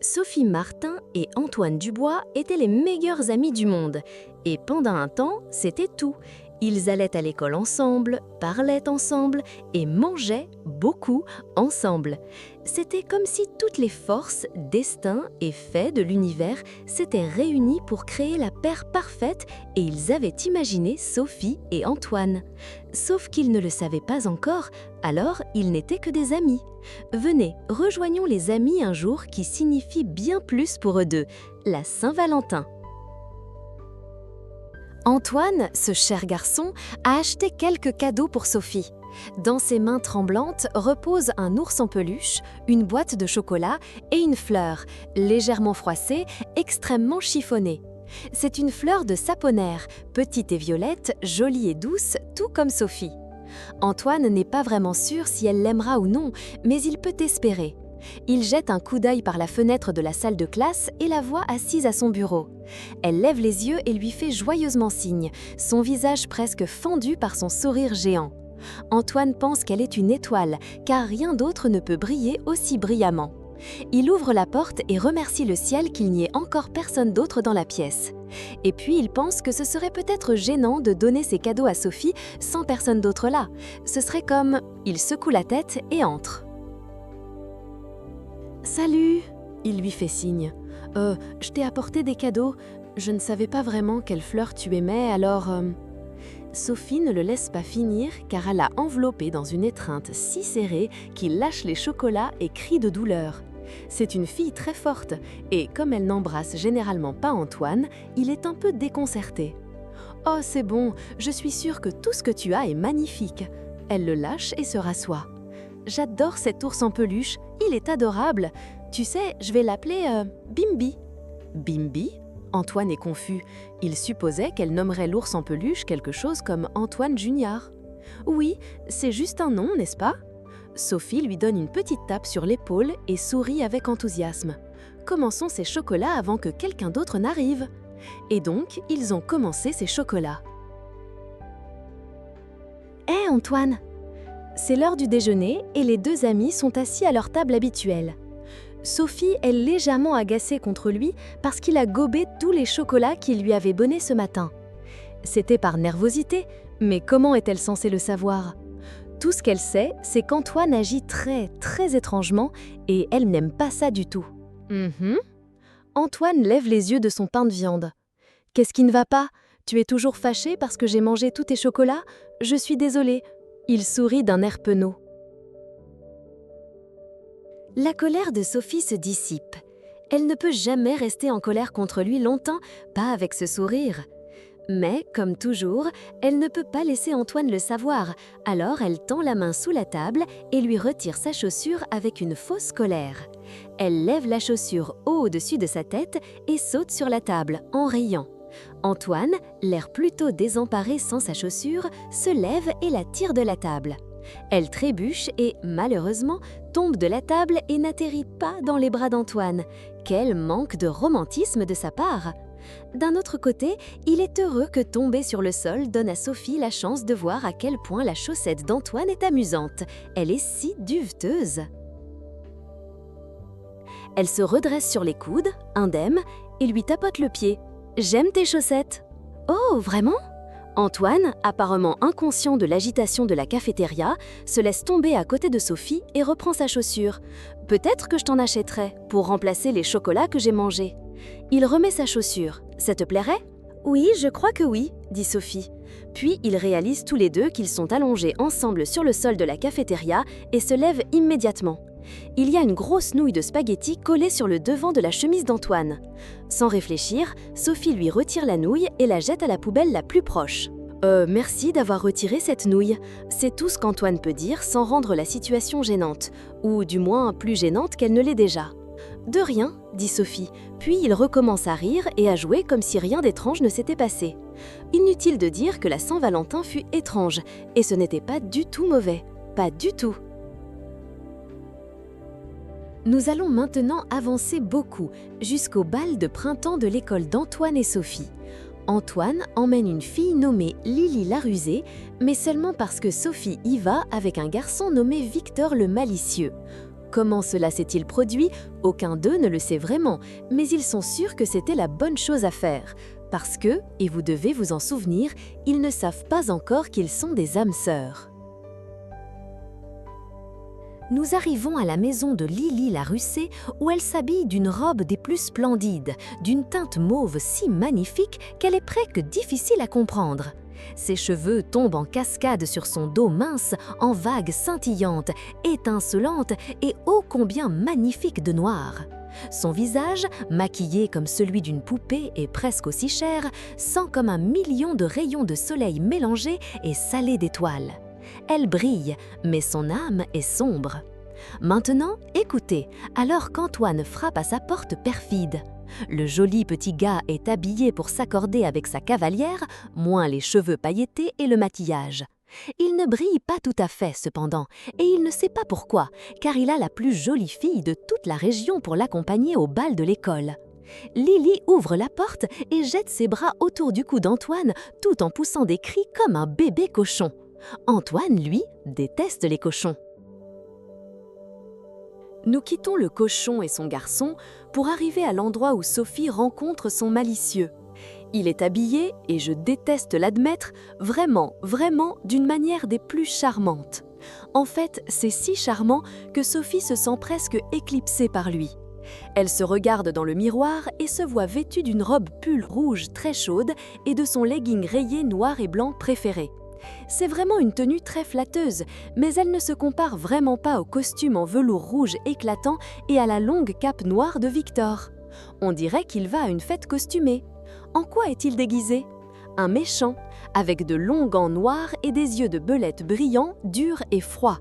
Sophie Martin et Antoine Dubois étaient les meilleurs amis du monde. Et pendant un temps, c'était tout. Ils allaient à l'école ensemble, parlaient ensemble et mangeaient beaucoup ensemble. C'était comme si toutes les forces, destins et faits de l'univers s'étaient réunis pour créer la paire parfaite et ils avaient imaginé Sophie et Antoine. Sauf qu'ils ne le savaient pas encore, alors ils n'étaient que des amis. Venez, rejoignons les amis un jour qui signifie bien plus pour eux deux, la Saint-Valentin. Antoine, ce cher garçon, a acheté quelques cadeaux pour Sophie. Dans ses mains tremblantes repose un ours en peluche, une boîte de chocolat et une fleur, légèrement froissée, extrêmement chiffonnée. C'est une fleur de saponaire, petite et violette, jolie et douce, tout comme Sophie. Antoine n'est pas vraiment sûr si elle l'aimera ou non, mais il peut espérer. Il jette un coup d'œil par la fenêtre de la salle de classe et la voit assise à son bureau. Elle lève les yeux et lui fait joyeusement signe, son visage presque fendu par son sourire géant. Antoine pense qu'elle est une étoile, car rien d'autre ne peut briller aussi brillamment. Il ouvre la porte et remercie le ciel qu'il n'y ait encore personne d'autre dans la pièce. Et puis il pense que ce serait peut-être gênant de donner ses cadeaux à Sophie sans personne d'autre là. Ce serait comme... Il secoue la tête et entre. « Salut !» Il lui fait signe. « Je t'ai apporté des cadeaux. Je ne savais pas vraiment quelle fleur tu aimais, alors... Sophie ne le laisse pas finir car elle l'a enveloppé dans une étreinte si serrée qu'il lâche les chocolats et crie de douleur. C'est une fille très forte et comme elle n'embrasse généralement pas Antoine, il est un peu déconcerté. « Oh, c'est bon, je suis sûre que tout ce que tu as est magnifique. » Elle le lâche et se rassoit. « J'adore cet ours en peluche, il est adorable. Tu sais, je vais l'appeler Bimbi. » Bimbi ? Antoine est confus. Il supposait qu'elle nommerait l'ours en peluche quelque chose comme Antoine Junior. « Oui, c'est juste un nom, n'est-ce pas ?» Sophie lui donne une petite tape sur l'épaule et sourit avec enthousiasme. Commençons ces chocolats avant que quelqu'un d'autre n'arrive. Et donc, ils ont commencé ces chocolats. « Hé Antoine !» C'est l'heure du déjeuner et les deux amis sont assis à leur table habituelle. Sophie est légèrement agacée contre lui parce qu'il a gobé tous les chocolats qu'il lui avait donnés ce matin. C'était par nervosité, mais comment est-elle censée le savoir ? Tout ce qu'elle sait, c'est qu'Antoine agit très étrangement et elle n'aime pas ça du tout. Antoine lève les yeux de son pain de viande. « Qu'est-ce qui ne va pas ? Tu es toujours fâché parce que j'ai mangé tous tes chocolats ? Je suis désolée. » Il sourit d'un air penaud. La colère de Sophie se dissipe. Elle ne peut jamais rester en colère contre lui longtemps, pas avec ce sourire. Mais, comme toujours, elle ne peut pas laisser Antoine le savoir, alors elle tend la main sous la table et lui retire sa chaussure avec une fausse colère. Elle lève la chaussure haut au-dessus de sa tête et saute sur la table, en riant. Antoine, l'air plutôt désemparé sans sa chaussure, se lève et la tire de la table. Elle trébuche et, malheureusement, tombe de la table et n'atterrit pas dans les bras d'Antoine. Quel manque de romantisme de sa part! D'un autre côté, il est heureux que tomber sur le sol donne à Sophie la chance de voir à quel point la chaussette d'Antoine est amusante. Elle est si duveteuse. Elle se redresse sur les coudes, indemne, et lui tapote le pied. « J'aime tes chaussettes !»« Oh, vraiment ?» Antoine, apparemment inconscient de l'agitation de la cafétéria, se laisse tomber à côté de Sophie et reprend sa chaussure. « Peut-être que je t'en achèterai, pour remplacer les chocolats que j'ai mangés. » Il remet sa chaussure. « Ça te plairait ?»« Oui, je crois que oui, » dit Sophie. Puis ils réalisent tous les deux qu'ils sont allongés ensemble sur le sol de la cafétéria et se lèvent immédiatement. Il y a une grosse nouille de spaghettis collée sur le devant de la chemise d'Antoine. Sans réfléchir, Sophie lui retire la nouille et la jette à la poubelle la plus proche. « Merci d'avoir retiré cette nouille. » C'est tout ce qu'Antoine peut dire sans rendre la situation gênante, ou du moins plus gênante qu'elle ne l'est déjà. « De rien, » dit Sophie, puis il recommence à rire et à jouer comme si rien d'étrange ne s'était passé. Inutile de dire que la Saint-Valentin fut étrange, et ce n'était pas du tout mauvais. Pas du tout. Nous allons maintenant avancer beaucoup, jusqu'au bal de printemps de l'école d'Antoine et Sophie. Antoine emmène une fille nommée Lily la rusée, mais seulement parce que Sophie y va avec un garçon nommé Victor le malicieux. Comment cela s'est-il produit? Aucun d'eux ne le sait vraiment, mais ils sont sûrs que c'était la bonne chose à faire. Parce que, et vous devez vous en souvenir, ils ne savent pas encore qu'ils sont des âmes sœurs. Nous arrivons à la maison de Lily la Russée où elle s'habille d'une robe des plus splendides, d'une teinte mauve si magnifique qu'elle est presque difficile à comprendre. Ses cheveux tombent en cascade sur son dos mince, en vagues scintillantes, étincelantes et ô combien magnifiques de noir. Son visage, maquillé comme celui d'une poupée et presque aussi cher, sent comme un million de rayons de soleil mélangés et salés d'étoiles. Elle brille, mais son âme est sombre. Maintenant, écoutez, alors qu'Antoine frappe à sa porte perfide. Le joli petit gars est habillé pour s'accorder avec sa cavalière, moins les cheveux pailletés et le maquillage. Il ne brille pas tout à fait cependant, et il ne sait pas pourquoi, car il a la plus jolie fille de toute la région pour l'accompagner au bal de l'école. Lily ouvre la porte et jette ses bras autour du cou d'Antoine tout en poussant des cris comme un bébé cochon. Antoine, lui, déteste les cochons. Nous quittons le cochon et son garçon pour arriver à l'endroit où Sophie rencontre son malicieux. Il est habillé, et je déteste l'admettre, vraiment d'une manière des plus charmantes. En fait, c'est si charmant que Sophie se sent presque éclipsée par lui. Elle se regarde dans le miroir et se voit vêtue d'une robe pull rouge très chaude et de son legging rayé noir et blanc préféré. C'est vraiment une tenue très flatteuse, mais elle ne se compare vraiment pas au costume en velours rouge éclatant et à la longue cape noire de Victor. On dirait qu'il va à une fête costumée. En quoi est-il déguisé? Un méchant, avec de longs gants noirs et des yeux de belette brillants, durs et froids.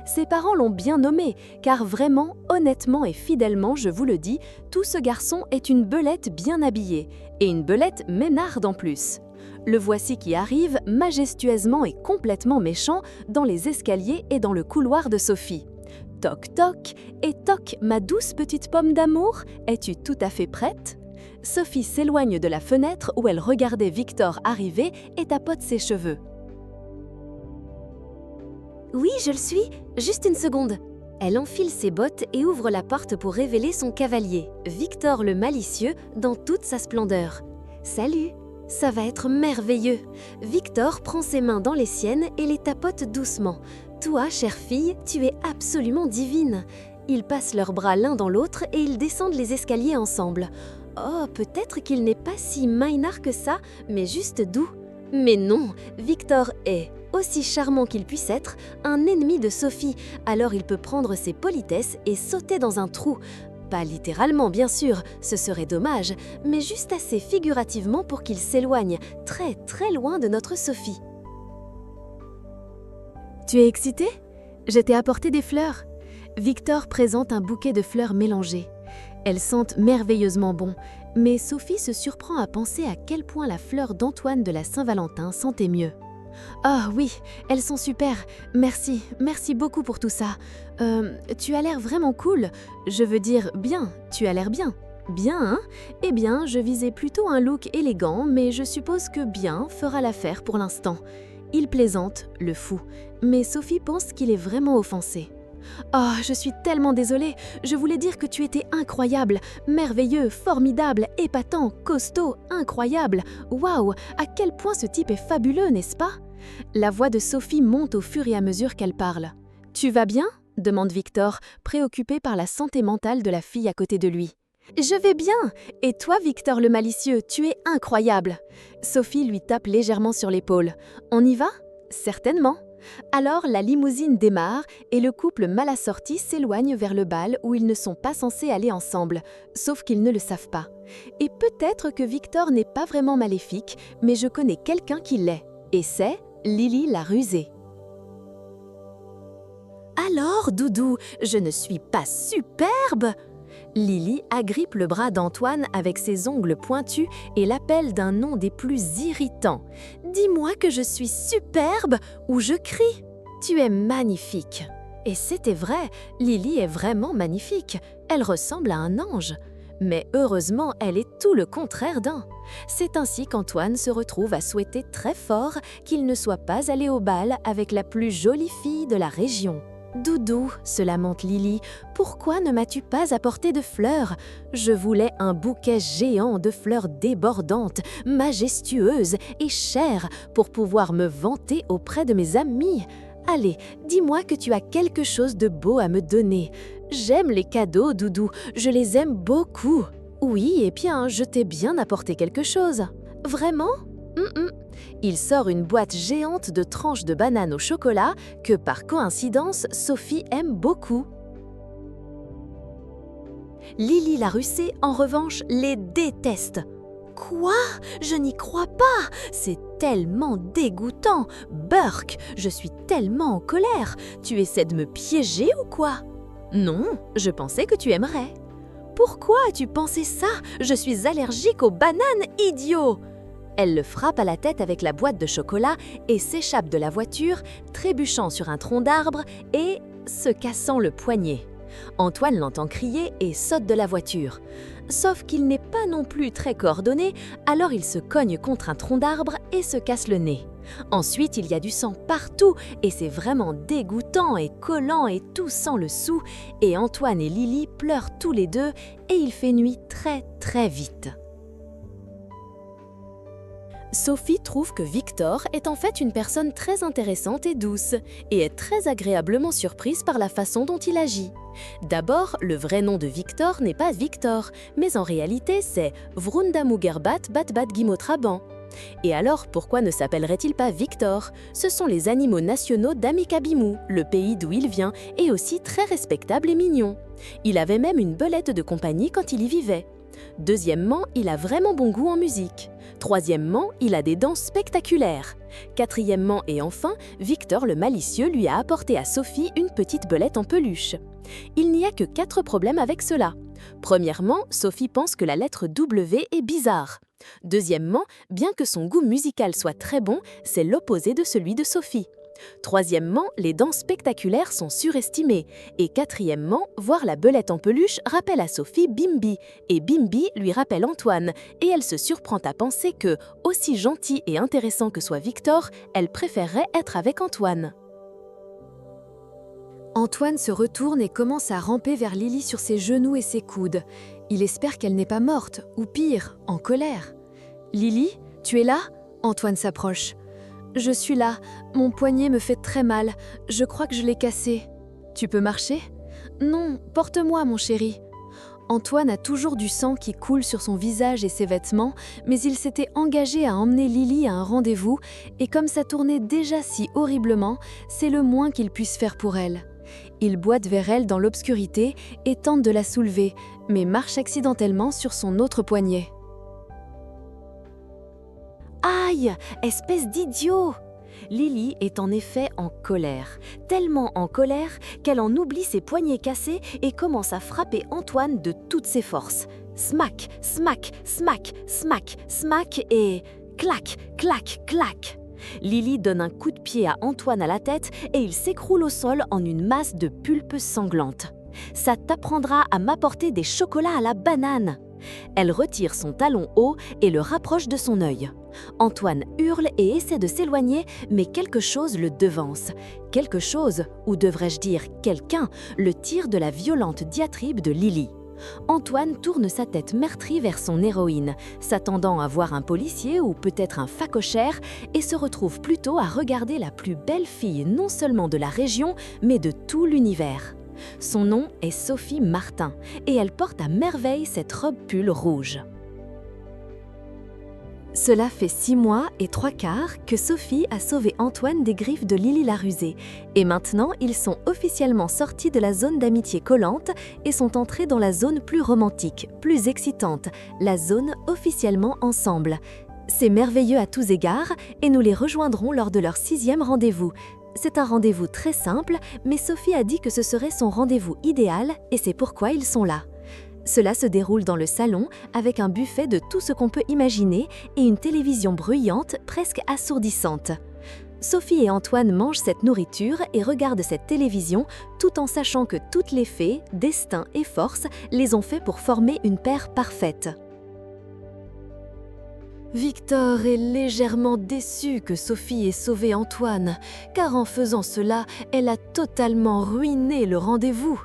Ses parents l'ont bien nommé, car vraiment, honnêtement et fidèlement, je vous le dis, tout ce garçon est une belette bien habillée, et une belette ménarde en plus. Le voici qui arrive, majestueusement et complètement méchant, dans les escaliers et dans le couloir de Sophie. Toc toc, et toc, ma douce petite pomme d'amour, es-tu tout à fait prête? Sophie s'éloigne de la fenêtre où elle regardait Victor arriver et tapote ses cheveux. Oui, je le suis, juste une seconde. Elle enfile ses bottes et ouvre la porte pour révéler son cavalier, Victor le malicieux, dans toute sa splendeur. Salut! Ça va être merveilleux. Victor prend ses mains dans les siennes et les tapote doucement. Toi, chère fille, tu es absolument divine. Ils passent leurs bras l'un dans l'autre et ils descendent les escaliers ensemble. Oh, peut-être qu'il n'est pas si minard que ça, mais juste doux. Mais non, Victor est, aussi charmant qu'il puisse être, un ennemi de Sophie, alors il peut prendre ses politesses et sauter dans un trou. Pas littéralement, bien sûr, ce serait dommage, mais juste assez figurativement pour qu'il s'éloigne, très très loin de notre Sophie. Tu es excitée? Je t'ai apporté des fleurs. Victor présente un bouquet de fleurs mélangées. Elles sentent merveilleusement bon, mais Sophie se surprend à penser à quel point la fleur d'Antoine de la Saint-Valentin sentait mieux. Ah oui, elles sont super. Merci beaucoup pour tout ça. Tu as l'air vraiment cool. Je veux dire bien, tu as l'air bien. Bien, hein? Eh bien, je visais plutôt un look élégant, mais je suppose que bien fera l'affaire pour l'instant. Il plaisante, le fou, mais Sophie pense qu'il est vraiment offensé. Oh, je suis tellement désolée. Je voulais dire que tu étais incroyable, merveilleux, formidable, épatant, costaud, incroyable. Waouh, à quel point ce type est fabuleux, n'est-ce pas? La voix de Sophie monte au fur et à mesure qu'elle parle. « Tu vas bien ?» demande Victor, préoccupé par la santé mentale de la fille à côté de lui. « Je vais bien. Et toi, Victor le malicieux, tu es incroyable. » Sophie lui tape légèrement sur l'épaule. « On y va ?»« Certainement. » Alors la limousine démarre et le couple mal assorti s'éloigne vers le bal où ils ne sont pas censés aller ensemble, sauf qu'ils ne le savent pas. Et peut-être que Victor n'est pas vraiment maléfique, mais je connais quelqu'un qui l'est. Et c'est Lily la Rusée. Alors, Doudou, je ne suis pas superbe? Lily agrippe le bras d'Antoine avec ses ongles pointus et l'appelle d'un nom des plus irritants. Dis-moi que je suis superbe ou je crie. Tu es magnifique. Et c'était vrai, Lily est vraiment magnifique. Elle ressemble à un ange. Mais heureusement, elle est tout le contraire d'un. C'est ainsi qu'Antoine se retrouve à souhaiter très fort qu'il ne soit pas allé au bal avec la plus jolie fille de la région. Doudou, se lamente Lily, pourquoi ne m'as-tu pas apporté de fleurs? Je voulais un bouquet géant de fleurs débordantes, majestueuses et chères pour pouvoir me vanter auprès de mes amis. Allez, dis-moi que tu as quelque chose de beau à me donner. J'aime les cadeaux, Doudou, je les aime beaucoup. Oui, eh bien, je t'ai bien apporté quelque chose. Vraiment? Il sort une boîte géante de tranches de bananes au chocolat que, par coïncidence, Sophie aime beaucoup. Lily la russée, en revanche, les déteste. Quoi? Je n'y crois pas! C'est tellement dégoûtant! Burk, je suis tellement en colère! Tu essaies de me piéger ou quoi? Non, je pensais que tu aimerais. Pourquoi as-tu pensé ça? Je suis allergique aux bananes, idiot! Elle le frappe à la tête avec la boîte de chocolat et s'échappe de la voiture, trébuchant sur un tronc d'arbre et se cassant le poignet. Antoine l'entend crier et saute de la voiture. Sauf qu'il n'est pas non plus très coordonné, alors il se cogne contre un tronc d'arbre et se casse le nez. Ensuite, il y a du sang partout et c'est vraiment dégoûtant et collant et tout sent le soûl. Et Antoine et Lily pleurent tous les deux et il fait nuit très vite. Sophie trouve que Victor est en fait une personne très intéressante et douce, et est très agréablement surprise par la façon dont il agit. D'abord, le vrai nom de Victor n'est pas Victor, mais en réalité c'est Vrundamugerbat Batbat Gimotraban. Et alors, pourquoi ne s'appellerait-il pas Victor? Ce sont les animaux nationaux d'Amikabimou, le pays d'où il vient, et aussi très respectable et mignon. Il avait même une belette de compagnie quand il y vivait. Deuxièmement, il a vraiment bon goût en musique. Troisièmement, il a des dents spectaculaires. Quatrièmement et enfin, Victor le malicieux lui a apporté à Sophie une petite belette en peluche. Il n'y a que 4 problèmes avec cela. Premièrement, Sophie pense que la lettre W est bizarre. Deuxièmement, bien que son goût musical soit très bon, c'est l'opposé de celui de Sophie. Troisièmement, les dents spectaculaires sont surestimées. Et quatrièmement, voir la belette en peluche rappelle à Sophie Bimbi, et Bimbi lui rappelle Antoine, et elle se surprend à penser que, aussi gentil et intéressant que soit Victor, elle préférerait être avec Antoine. Antoine se retourne et commence à ramper vers Lily sur ses genoux et ses coudes. Il espère qu'elle n'est pas morte, ou pire, en colère. « Lily, tu es là ?» Antoine s'approche. « Je suis là, mon poignet me fait très mal, je crois que je l'ai cassé. Tu peux marcher ? » « Non, porte-moi mon chéri. » Antoine a toujours du sang qui coule sur son visage et ses vêtements, mais il s'était engagé à emmener Lily à un rendez-vous, et comme ça tournait déjà si horriblement, c'est le moins qu'il puisse faire pour elle. Il boite vers elle dans l'obscurité et tente de la soulever, mais marche accidentellement sur son autre poignet. Aïe, espèce d'idiot! Lily est en effet en colère, tellement en colère qu'elle en oublie ses poignets cassés et commence à frapper Antoine de toutes ses forces. Smack, smack, smack, smack, smack et clac, clac, clac. Lily donne un coup de pied à Antoine à la tête et il s'écroule au sol en une masse de pulpe sanglante. « Ça t'apprendra à m'apporter des chocolats à la banane !» Elle retire son talon haut et le rapproche de son œil. Antoine hurle et essaie de s'éloigner, mais quelque chose le devance. Quelque chose, ou devrais-je dire quelqu'un, le tire de la violente diatribe de Lily. Antoine tourne sa tête meurtrie vers son héroïne, s'attendant à voir un policier ou peut-être un phacochère, et se retrouve plutôt à regarder la plus belle fille non seulement de la région, mais de tout l'univers. Son nom est Sophie Martin, et elle porte à merveille cette robe pull rouge. Cela fait 6 mois et 3 quarts que Sophie a sauvé Antoine des griffes de Lily la rusée. Et maintenant, ils sont officiellement sortis de la zone d'amitié collante et sont entrés dans la zone plus romantique, plus excitante, la zone officiellement ensemble. C'est merveilleux à tous égards et nous les rejoindrons lors de leur 6e rendez-vous. C'est un rendez-vous très simple, mais Sophie a dit que ce serait son rendez-vous idéal et c'est pourquoi ils sont là. Cela se déroule dans le salon avec un buffet de tout ce qu'on peut imaginer et une télévision bruyante presque assourdissante. Sophie et Antoine mangent cette nourriture et regardent cette télévision tout en sachant que toutes les fées, destin et force les ont fait pour former une paire parfaite. Victor est légèrement déçu que Sophie ait sauvé Antoine, car en faisant cela, elle a totalement ruiné le rendez-vous.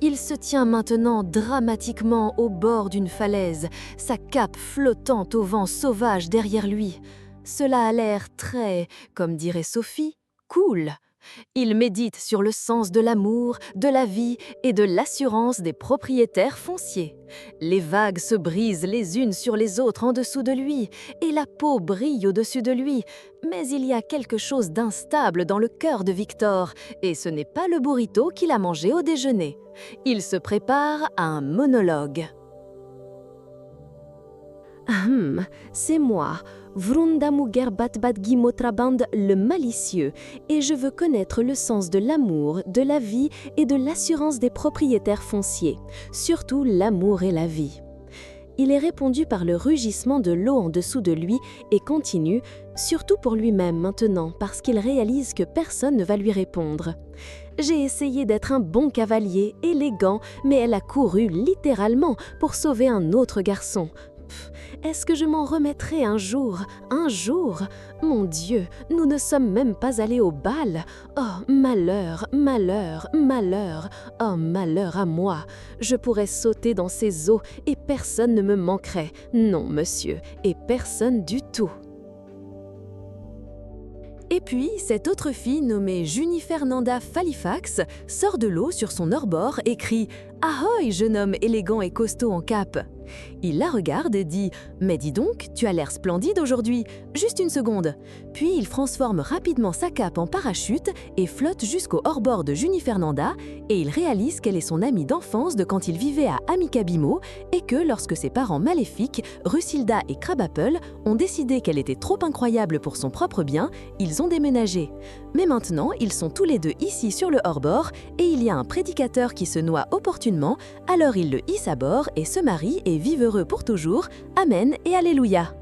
Il se tient maintenant dramatiquement au bord d'une falaise, sa cape flottant au vent sauvage derrière lui. Cela a l'air très, comme dirait Sophie, cool. Il médite sur le sens de l'amour, de la vie et de l'assurance des propriétaires fonciers. Les vagues se brisent les unes sur les autres en dessous de lui, et la peau brille au-dessus de lui. Mais il y a quelque chose d'instable dans le cœur de Victor, et ce n'est pas le burrito qu'il a mangé au déjeuner. Il se prépare à un monologue. C'est moi, Vrundamugerbatbadgimotraband le malicieux, et je veux connaître le sens de l'amour, de la vie et de l'assurance des propriétaires fonciers, surtout l'amour et la vie. Il est répondu par le rugissement de l'eau en dessous de lui et continue, surtout pour lui-même maintenant, parce qu'il réalise que personne ne va lui répondre. J'ai essayé d'être un bon cavalier, élégant, mais elle a couru littéralement pour sauver un autre garçon. Est-ce que je m'en remettrai un jour? Un jour? Mon Dieu, nous ne sommes même pas allés au bal. Oh, malheur, malheur, malheur. Oh, malheur à moi. Je pourrais sauter dans ces eaux et personne ne me manquerait. Non, monsieur, et personne du tout. Et puis, cette autre fille nommée Junifernanda Falifax sort de l'eau sur son hors-bord et crie « Ahoy, jeune homme élégant et costaud en cape !» Il la regarde et dit « Mais dis donc, tu as l'air splendide aujourd'hui, juste une seconde !» Puis il transforme rapidement sa cape en parachute et flotte jusqu'au hors-bord de Junifernanda et il réalise qu'elle est son amie d'enfance de quand il vivait à Amicabimo et que lorsque ses parents maléfiques, Rusilda et Crabapple, ont décidé qu'elle était trop incroyable pour son propre bien, ils ont déménagé. Mais maintenant, ils sont tous les deux ici sur le hors-bord et il y a un prédicateur qui se noie opportunément, alors ils le hissent à bord et se marient et vivent heureux pour toujours. Amen et Alléluia.